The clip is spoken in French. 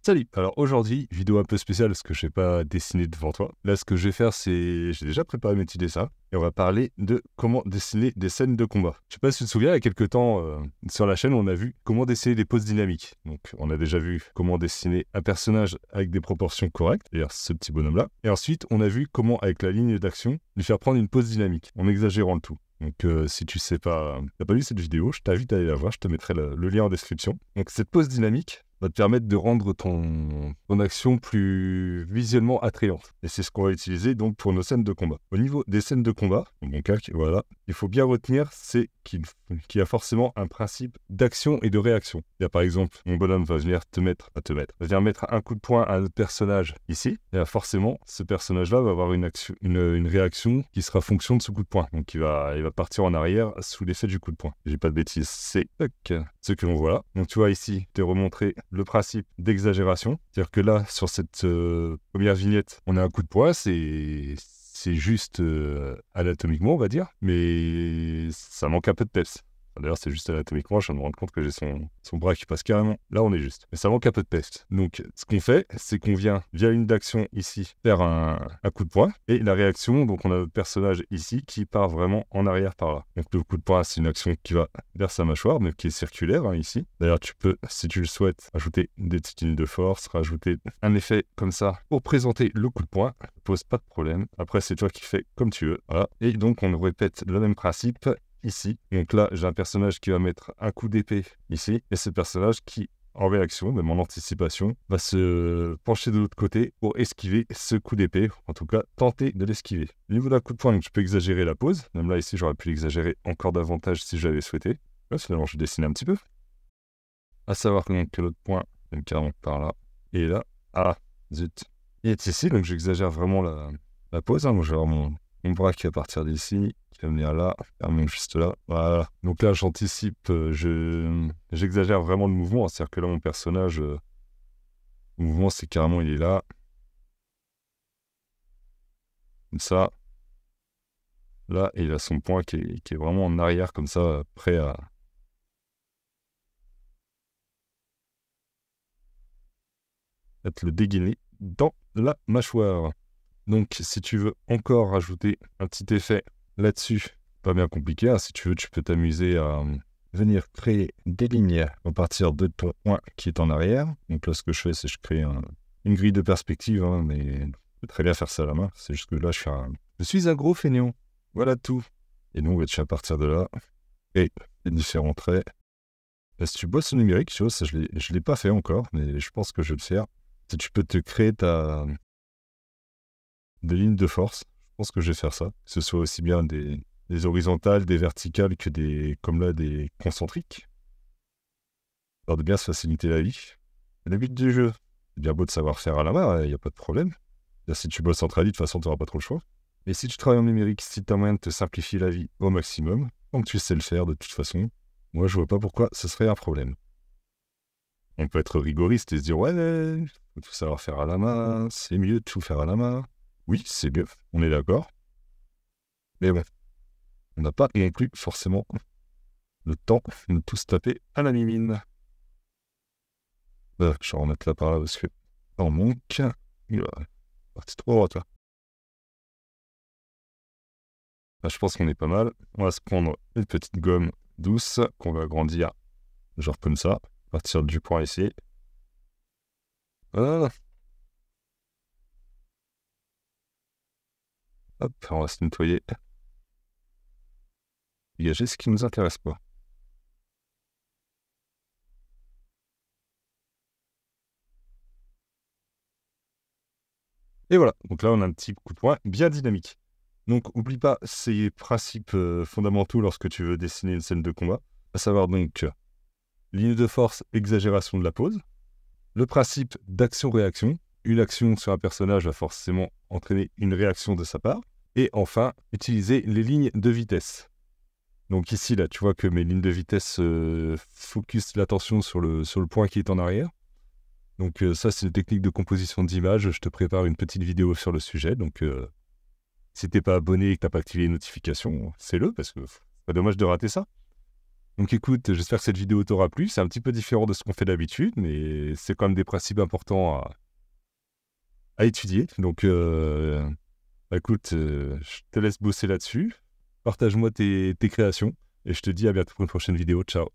Salut! Alors aujourd'hui, vidéo un peu spéciale parce que je ne sais pas dessiner devant toi. Là, ce que je vais faire, c'est... J'ai déjà préparé mes petits dessins et on va parler de comment dessiner des scènes de combat. Je sais pas si tu te souviens, il y a quelques temps, sur la chaîne, on a vu comment dessiner des poses dynamiques. Donc, on a déjà vu comment dessiner un personnage avec des proportions correctes, c'est-à-dire ce petit bonhomme-là. Et ensuite, on a vu comment, avec la ligne d'action, lui faire prendre une pose dynamique, en exagérant le tout. Donc, si tu sais pas, t'as pas vu cette vidéo, je t'invite à aller la voir, je te mettrai le lien en description. Donc, cette pose dynamique va te permettre de rendre ton action plus visuellement attrayante. Et c'est ce qu'on va utiliser donc pour nos scènes de combat. Au niveau des scènes de combat, dans mon cas, voilà, il faut bien retenir, c'est qu'il y a forcément un principe d'action et de réaction. Il y a par exemple, mon bonhomme va venir va venir mettre un coup de poing à notre personnage ici. Et là, forcément, ce personnage-là va avoir une réaction qui sera fonction de ce coup de poing. Donc il va partir en arrière sous l'effet du coup de poing. J'ai pas de bêtises, c'est ce que l'on voit là. Donc tu vois ici, je t'ai remontré le principe d'exagération. C'est-à-dire que là, sur cette première vignette, on a un coup de poing, c'est juste anatomiquement, on va dire, mais ça manque un peu de peps. D'ailleurs, c'est juste anatomiquement, je viens de me rendre compte que j'ai son bras qui passe carrément. Là, on est juste. Mais ça manque un peu de peste. Donc, ce qu'on fait, c'est qu'on vient, via une d'action ici, faire un coup de poing. Et la réaction, donc on a notre personnage ici qui part vraiment en arrière par là. Donc, le coup de poing, c'est une action qui va vers sa mâchoire, mais qui est circulaire, hein, ici. D'ailleurs, tu peux, si tu le souhaites, ajouter des petites lignes de force, rajouter un effet comme ça pour présenter le coup de poing. Ça pose pas de problème. Après, c'est toi qui fais comme tu veux. Voilà. Et donc, on répète le même principe ici. Donc là, j'ai un personnage qui va mettre un coup d'épée ici, et ce personnage qui, en réaction, même en anticipation, va se pencher de l'autre côté pour esquiver ce coup d'épée, en tout cas, tenter de l'esquiver. Au niveau d'un coup de poing, je peux exagérer la pose, même là, ici, j'aurais pu l'exagérer encore davantage si j'avais souhaité. Là, finalement, je dessine un petit peu. À savoir que l'autre point, est carrément par là, et là, ah, zut. Il est ici, donc j'exagère vraiment la pose, hein. Moi, je vais avoir mon bras qui va partir d'ici, qui va venir là, termine juste là, voilà. Donc là, j'anticipe, j'exagère vraiment le mouvement, c'est-à-dire que là, mon personnage, le mouvement, c'est carrément, il est là, comme ça, là, et il a son point qui est vraiment en arrière, comme ça, prêt à être le dégainé dans la mâchoire. Donc, si tu veux encore rajouter un petit effet là-dessus, pas bien compliqué, hein. Si tu veux, tu peux t'amuser à venir créer des lignes à partir de ton point qui est en arrière. Donc là, ce que je fais, c'est que je crée une grille de perspective, hein, mais je peux très bien faire ça à la main. C'est juste que là, je suis un gros feignant. Voilà tout. Et donc, tu vas partir de là et les différents traits. Là, si tu bosses au numérique, tu vois, ça, je ne l'ai pas fait encore, mais je pense que je vais le faire. Si tu peux te créer des lignes de force. Je pense que je vais faire ça. Que ce soit aussi bien des horizontales, des verticales que comme là, des concentriques. Alors de bien se faciliter la vie. Et le but du jeu, c'est bien beau de savoir faire à la main, il n'y a pas de problème. Là, si tu bosses en tradi, de toute façon, tu n'auras pas trop le choix. Mais si tu travailles en numérique, si tu as moyen de te simplifier la vie au maximum, donc tu sais le faire de toute façon, moi, je vois pas pourquoi ce serait un problème. On peut être rigoriste et se dire, ouais, faut tout savoir faire à la main, c'est mieux de tout faire à la main. Oui, c'est mieux, on est d'accord. Mais bon, on n'a pas non plus forcément le temps de tout se taper à la mimine. Je vais remettre là par là parce que on manque. Il va parti trop droite là. Là, je pense qu'on est pas mal. On va se prendre une petite gomme douce qu'on va agrandir, genre comme ça, à partir du point ici. Voilà. Hop, on va se nettoyer. Dégager ce qui nous intéresse pas. Et voilà, donc là on a un petit coup de poing bien dynamique. Donc oublie pas ces principes fondamentaux lorsque tu veux dessiner une scène de combat, à savoir donc ligne de force, exagération de la pose, le principe d'action-réaction, une action sur un personnage va forcément entraîner une réaction de sa part, et enfin utiliser les lignes de vitesse. Donc ici là tu vois que mes lignes de vitesse focusent l'attention sur le point qui est en arrière. Donc ça, c'est une technique de composition d'image. Je te prépare une petite vidéo sur le sujet. Donc si t'es pas abonné et que t'as pas activé les notifications, fais-le parce que c'est pas dommage de rater ça. Donc écoute, j'espère que cette vidéo t'aura plu. C'est un petit peu différent de ce qu'on fait d'habitude, mais c'est quand même des principes importants à étudier. Donc écoute, je te laisse bosser là-dessus. Partage-moi tes créations et je te dis à bientôt pour une prochaine vidéo. Ciao.